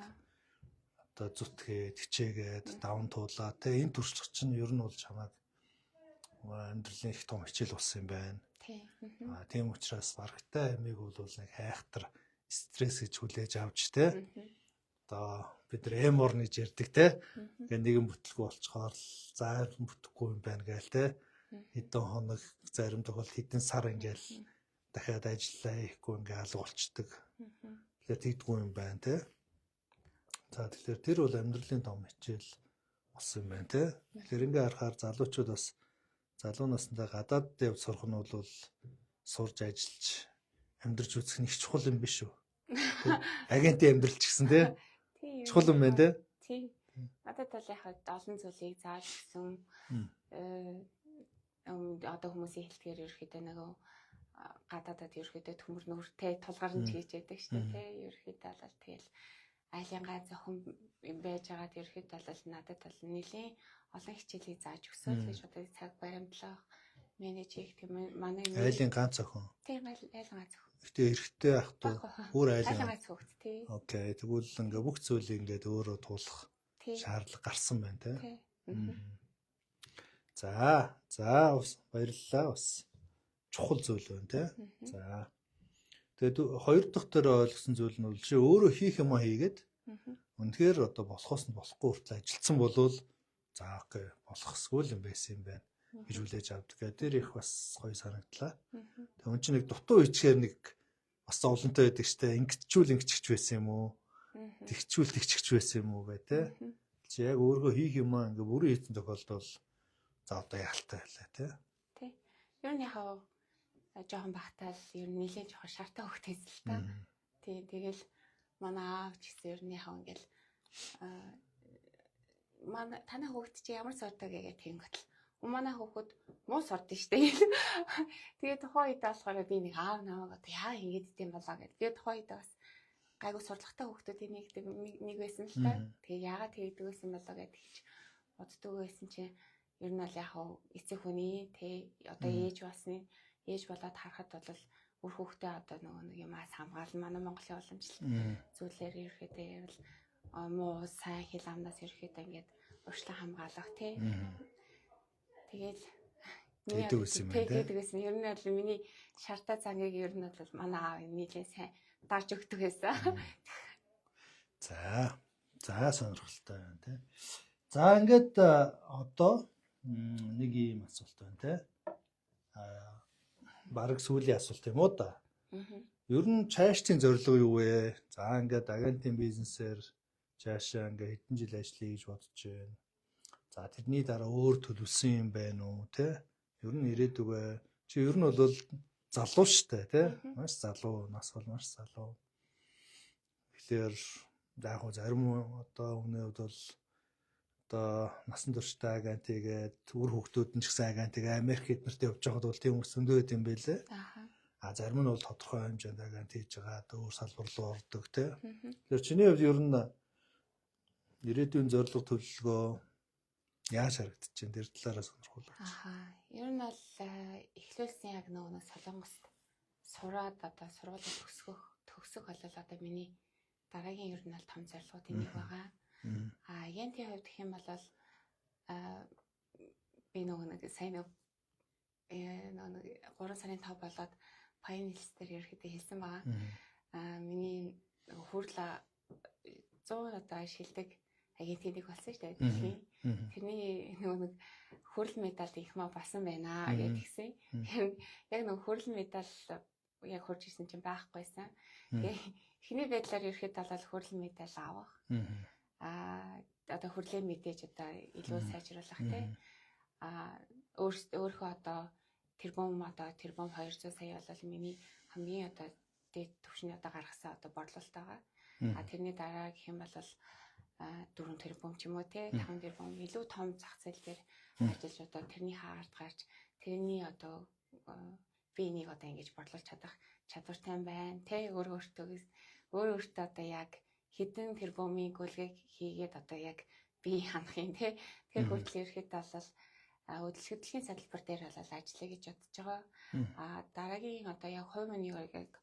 одоо зүтгээд хичээгээд даван туулаад те энэ туршлага чинь ер нь бол чамайг амьдралын их том хичээл болсон юм байна. Тийм учраас барагтай амиг бол нэг хайхтар стресс гэж хүлээж авч те одоо бид нар эмор гэж ярьдаг те ингээ нэгэн бүтлгүй болчхоор зарим бүтэхгүй юм байна гээл те хэдэн хоног зарим тохиолдолд хэдэн сар ингээл дахиад ажиллаа хийхгүй ингээ алга болчдөг. Тэгэхээр тэгдэггүй юм байна те. За тэгэхээр тэр бол амьдралын том хичээл болсон юм байна те. Тэгэхээр ингээ харахаар залуучууд бас залуу наснда гадаад дэв сурах нь бол сурж ажиллаж амьдарч үзэх нь их чухал юм биш үү? Агентийн амьдрал ч гэсэн те. Чухал юм байна те. Тийм. Надад бол яг олон зүйлийг зааж өгсөн. Одоо хүмүүсийн хэлтгэр ерөөхдөө нөгөө гадаадад ерөөхдөө төмөр нөртэй тулгарна гэж яддаг шүү дээ те. Ерөөхдөө бол тэгэл айлынгаа зөвхөн байж байгаад ерөөхдөө бол надад бол нэлийн олон хичээлийг зааж өгсөн гэж одоо цаг баримтлах менеж хийх тийм манай айлын ганц охин. Тийм айлын ганц охин. Гэтэ эрэгтэй ах トゥ өөр айлын ганц хөвгт тий. Окей. Тэгвэл ингээ бүх зүйлийг ингээд өөрөө туулах шаардлага гарсан байна те. За бас баярлалаа бас чухал зүйл байна те. За. Тэгээд хоёр дахь төр ойлгосон зүйл нь бол чи өөрөө хийх юм хийгээд үнэхээр одоо болохоос нь болохгүй хүртэл ажилдсан болвол за окей болох эсвэл юм байсан юм байна гэж хүлээж авдаг. Тэр их бас гоё санагдлаа. Тэг өн чинь нэг дутуу ичгээр нэг бас зовлонтой байдаг штэ. Ингэчүүл ингэчих байсан юм уу? Тэгчүүл тэгчих байсан юм уу гэ тэ. Чи яг өөрөө хийх юм аа ингээ бүрэн хийсэн тохиолдол за одоо яалтаа байлаа тэ. Тий. Ер нь яхаа жоохон багтаал ер нь нэлээд жоохон шартаа хөвгтэйс л та. Тий. Тэгэл манай аав ч гэсэн ер нь яхаа ингээл манай танай хөвгт чи ямар сордог гэгээ тэнгэл. Манай хөвгүүд муу сордсон штэ. Тэгээд тухайн үед болохоор би нэг аав намайг одоо яа ингэж идэм болоо гэдэг. Тэгээд тухайн үед бас гайгүй сурлагатай хөвгтүүдийн нэг байсан л та. Тэгээ яагаад тэгдэг байсан болоо гэдэг чи боддог байсан чинь ер нь бол яг эцэг хүний тэ одоо ээж болоод харахад бол үр хөвгтөө одоо нэг юмас хамгаална манай Монголын уламжлалт зүйлээр ерөөхдөө явал муу сайн хэл амнаас ерөөхдөө ингээд урьдчилан хамгаалах тэ. Тэгэл тэгдэг байсан юм байна. Тэгдэг байсан. Ер нь бол миний шартаа зангийг ер нь бол манай аав нийлээ сайн дарж өгдөг байсан. За сонирхолтой байна тий. За ингээд одоо нэг юм асуулт байна тий. Бараг сүүлийн асуулт юм уу да. Ер нь цаашдын зорилго юу вэ? За ингээд агентийн бизнесээр цаашаа ингээд хэдэн жил ажиллая гэж бодож байна. За тэрний дараа өөр төлөвлөсөн юм байна уу те? Ер нь ирээдүгөө чи ер нь бол залуу штэ те? Маш залуу, нас бол маш залуу. Тэгэхээр яг хөө зарим одоо хүний хувьд бол одоо насан турштай агент хийгээд үр хөвгтүүд нь ч гэсэн агентыг Америк эднэртэй явж байхад бол тийм хүмүүс зөндөө байт юм байлээ. Зарим нь бол тодорхой хэмжээнд агент хийж байгаа өөр салбар руу ордог те. Тэгэхээр чиний хувьд ер нь ирээдүйн зорилго төлөвлөгөө яаж харагдаж байна? Тэр талаараа сонирхуулаач. Ер нь бол эхлүүлсэн яг нэг Солонгост сураад одоо сургуулийг төгсөх бол одоо миний дараагийн ер нь бол том зорилгоудын нэг байгаа. Агентийн хувьд гэх юм бол би нэг сайн нэг 3 сарын 5 болоод Pioneer-ээр ерөөхдөө хэлсэн байгаа. Миний хүрл 100 одоо шилдэг агентийн нэг болсон шүү дээ. Тэрний нэг хүрл медаль их маа басан байна гэдгийгсэн. Яг нэг хүрл медаль яг хурж ирсэн чинь байхгүйсэн. Эхний байдлаар ерөөхдөө бол хүрл медаль авах. Одоо хүрлээ мэдээж одоо илүү сайжруулах тийм. Өөрийнхөө одоо тэрбум 200 сая бол миний хамгийн одоо дээд түвшний одоо гаргасан одоо борлуулалт байгаа. Тэрний дараа гэх юм бол 4 тэрбум ч юм уу те 5 тэрбум илүү том зах зээл дээр ажиллаж одоо тэрний хаард гарч тэрний одоо биенийг одоо ингэж борлуулж чадах чадвартай байна те өөртөө одоо яг хэдэн тэрбумын гүйлгийг хийгээд одоо яг бие ханах юм те тэр хүртэл ерөөхдөө бол хөдөлгөөний салбар дээр бол ажиллая гэж бодож байгаа. Дараагийн одоо яг хувь хүний яг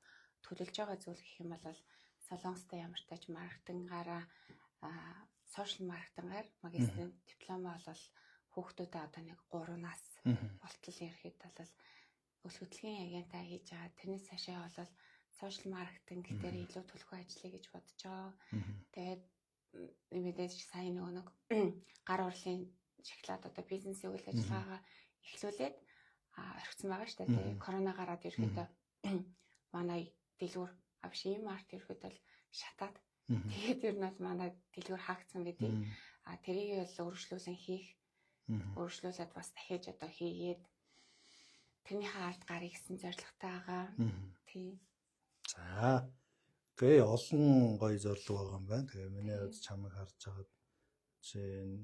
төлөвлөж байгаа зүйл гэх юм бол Солонгостой ямар ч тач маркетингаараа сошиал маркетингаар магистрийн дипломоо бол хүүхдүүдэд одоо нэг 3-наас болтол ерөөхдөө бол хөдөлгөөний агентаа хийж байгаа. Тэрнээс цаашаа бол сошиал маркетинг дээр илүү төлөвлөгөө ажиллая гэж бодож байгаа. Тэгээд мэдээж сайн нэг гар урлын шоколад одоо бизнесийн үйл ажиллагаагаа эхлүүлээд орхисон байгаа шүү дээ. Тэгээ корона гараад ерөөхдөө манай дэлгүүр авшийн март ерөөхдөө шатаад тэгээд ер нь бол манай дэлгүүр хаагдсан байдیں۔ Тэрийг бол өөрчлүүлээд бас дахиж одоо хийгээд тэрний хаард гарыг гэсэн зорилготой байгаа. Тийм. За. Гээ олон гоё зорилго байгаа юм байна. Тэгээ миний хувьд чамайг харж байгаад чи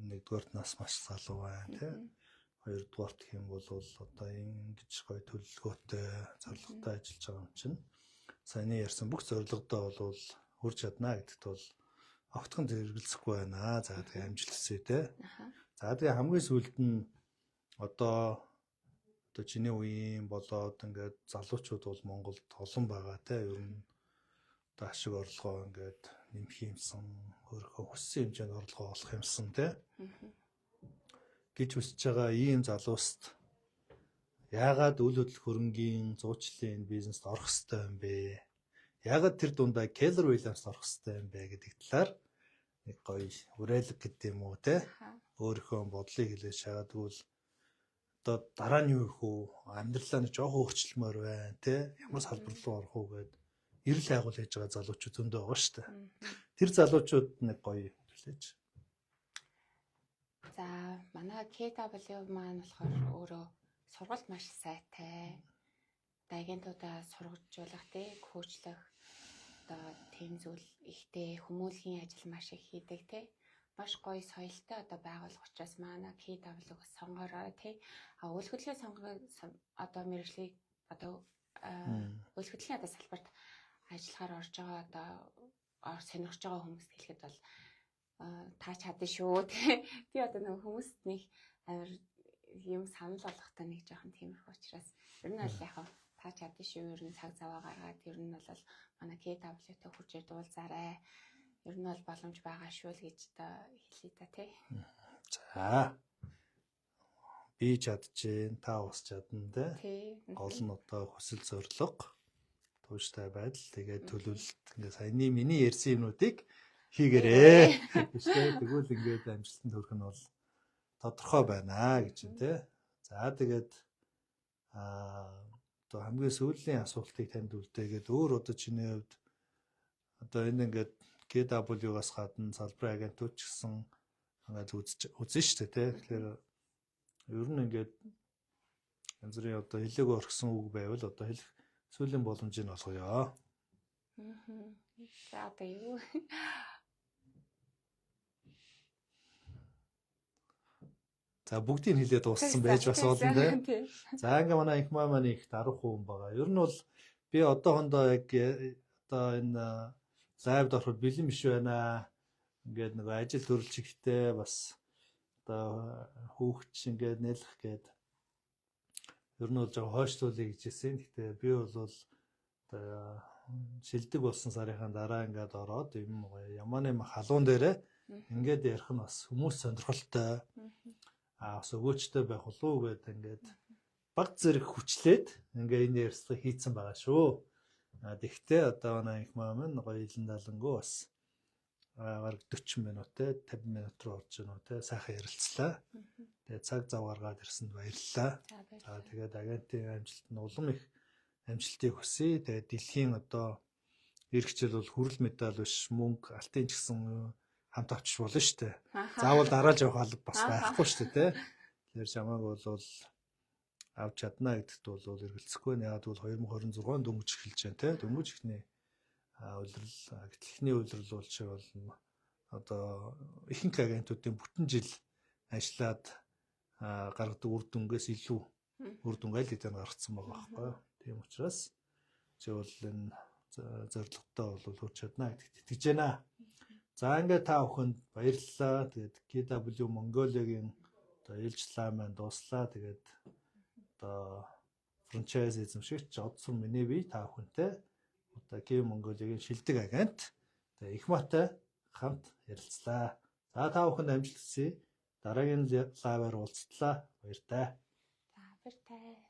нэгдүгээрт нас маш залуу байна тий. Хоёрдугаарт гэх юм бол одоо ингэж гоё төлөвлөгөөтэй зорилготой ажиллаж байгаа юм чинь. Саяны ярьсан бүх зорилгодоо бол хүрч чадна гэдэгт бол огтхон зэрэглэхгүй байна. За тэгээ амжилт хүсье тий. За тэгээ хамгийн сүүлд нь одоо чиний үеийн болоод ингээд залуучууд бол Монголд олон байгаа тий. Ер нь одоо ашиг орлогоо ингээд нэмэх юмсан өөрөө хүссэн хэмжээнд орлогоо олох юмсан тий. Гэж хүсэж байгаа ийм залууст яагаад үйл хөдлөх хөрөнгийн зуучлалын бизнест орох ёстой юм бэ? Яагаад тэр дундаа Keller Williams орох ёстой юм бэ гэдэг талаар нэг гоё хүрээлэг гэдэг юм уу те өөрийнхөө бодлыг хэлээд шагаадгүй одоо дараа нь юу их үү амьдралаа нэг жоохон өөрчлөлмөр байна те ямар салбар руу орох уу гэд эрэл хайгуул хийж байгаа залуучууд зөндөө байгаа шүү дээ. Тэр залуучууд нэг гоё хэлээч. За манай KW маань болохоор өөрөө сургалт маш сайтай. Агентуудаа сургажуулах те коучлах одоо тийм зүйл ихтэй хүмүүлийн ажил маш их хийдэг те маш гоё соёлтой одоо байгуулах учраас манай KW-г сонгороо те үйл хөдлөлийн одоо мэргэжлийг одоо үйл хөдлөлийн одоо салбарт ажиллахаар орж байгаа одоо сонирхож байгаа хүмүүст хэлэхэд бол таач чадна шүү те би одоо нэг хүмүүст нэг амар юм санал болгохтой нэг жоохон тиймэрхүү учраас ер нь бол яг таач чадна шүү ер нь цаг заваа гаргаад ер нь бол манай KW-тэй хурж уулзаарай ер нь бол боломж байгаа шүү л гэж та хэлээ та тий. За би чадчихээн та ус чадна тий. Гол нь одоо хүсэл зорилго тууштай байдал тэгээд төлөвлөлт ингээ саяны миний ярьсан юмнуудыг хийгээрээ. Тэгвэл ингээд амжилтанд хүрэх нь бол тодорхой байна гэж юм тий. За тэгээд одоо хамгийн сүүлийн асуултыг танд үлдээгээд өөр одоо чиний хувьд одоо энэ ингээд KW-гаас гадна салбарын агентууд ч гэсэн ингээд үзэн шүү дээ тий. Тэгэхээр ер нь ингээд янз бүрийн одоо хэлээг орхисон үг байвал одоо хэлэх сүүлийн боломжийг олгоё. За одоо юу? За бүгдийг хэлээд дууссан байж бас болно тий. За ингээ манай их маа маань их 10% байгаа. Ер нь бол би одоохондоо яг одоо энэ лайвд ороход бэлэн биш байна. Ингээд нэг ажил төрөлж ихтэй бас одоо хүүхч ингээд нэлэх гээд ер нь бол жоо хойшлуулъя гэж хэлсэн. Гэхдээ би бол одоо шилдэг болсон сарынхаа дараа ингээд ороод юм ямааны халуун дээрээ ингээд ярих нь бас хүмүүс сонирхолтой. Бас өгөөчтэй байх болов гэдэг ингээд баг зэрэг хүчлээд ингээ энэ ярьцлага хийцэн байгаа шүү. Тэгвэл одоо манай их маа маань гоё илэн далангуу бас бараг 40 минут те 50 минут руу орж байна те сайхан ярилцлаа. Тэгээ цаг зав гаргаад ирсэнд баярлалаа. За тэгээд агентийн амжилт нь улам их амжилтыг хүсье. Тэгээд дэлхийн одоо эх хичээл бол хүрэл медаль биш мөнгө алтын ч гэсэн хамт авчиж болно шүү дээ. Заавал дараалж явах алба бас байхгүй шүү дээ те. Тэгэхээр чамайг бол авч чадна гэдэгт бол эргэлзэхгүй. Яг бол 2026 дөнгөж эхэлж байна те. Дөнгөж ихний улирал гэтэл ихний улирал бол чи бол одоо ихэнх агентуудын бүтэн жил ажиллаад гаргадаг үр дүнгээс илүү үр дүн аль хэдийн гаргацсан байгаа байхгүй. Тийм учраас чи бол энэ зорилготой бол хүрч чадна гэдэгт итгэж байна. За ингээд та бүхэнд баярлалаа. Тэгээд KW Mongolia-гийн одоо ээлжлээ маань дууслаа. Тэгээд одоо франчайз эзэмшигч Одсон миний бие та бүхэнтэй одоо KW Mongolia-гийн шилдэг агент тэгээд Ихматай хамт ярилцлаа. За та бүхэнд амжилт хүсье. Дараагийн лайваар уулзтлаа. Баяртай. За баяртай.